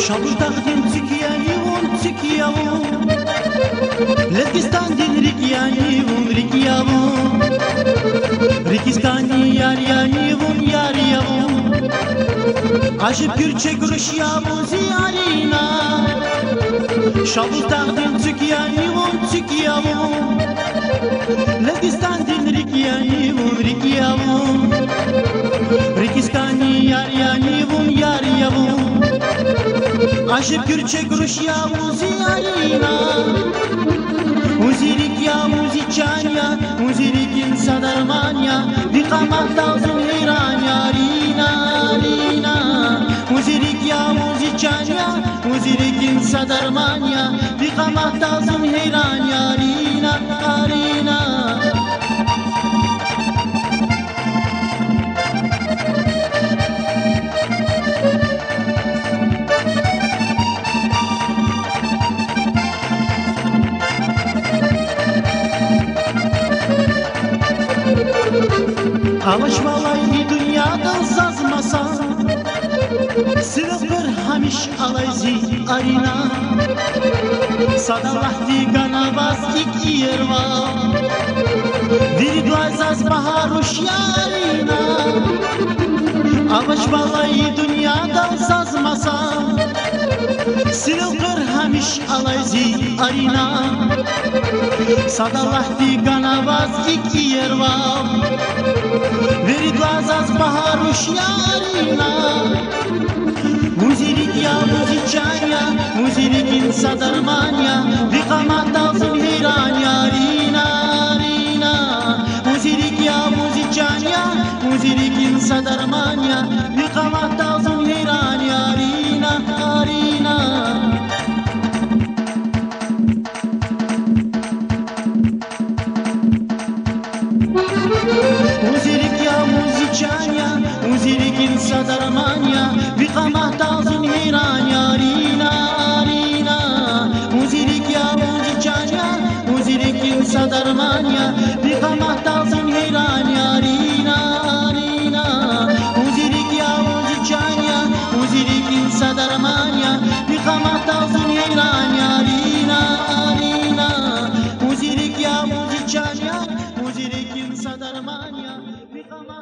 شابو تخدم تكيايون لكستان دين ريكياون ريكستاني ياريون عجب كرچه گرشيابو زيارينا شابو تخدم تكيايون لكستان دين ريكياون ريكستاني ياريون عجب كرچه گرشيابو زيارينا وزيرك يا موزيچانيا وزيرك انسا درمانيا دي قامت لازم هيران يارينا وزيرك يا موزيچانيا وزيرك انسا درمانيا دي قامت لازم هيران يارينا Avaş valayni dünyadan sazmasa Sırıfır hamiş alayzi arina Sadalahti ganavaz ik ierva Virglazaz baharuş yarina Avaş valayni dünyadan sazmasa Sırıfır hamiş alayzi arina Sadalahti ganavaz ik ierva Virglazaz baharuş yarina Muzirik ya muzichanya Muzirik insa darmanya Viqamat lazım heyran yarina Muzirik ya muzichanya Muzirik insa darmanya Viqamat lazım heyran yarina Muzirik ya muzichanya Muzirik insa darmanya Viqamat lazım heyran yarina Muzirik ya muzichanya Muzirik insa darmanya Viqamat lazım heyran yarina Muzirik ya muzichanya Muzirik insa darmanya Viqamat lazım heyran yarina Muzirik ya muzichanya Muzirik insa darmanya Viqamat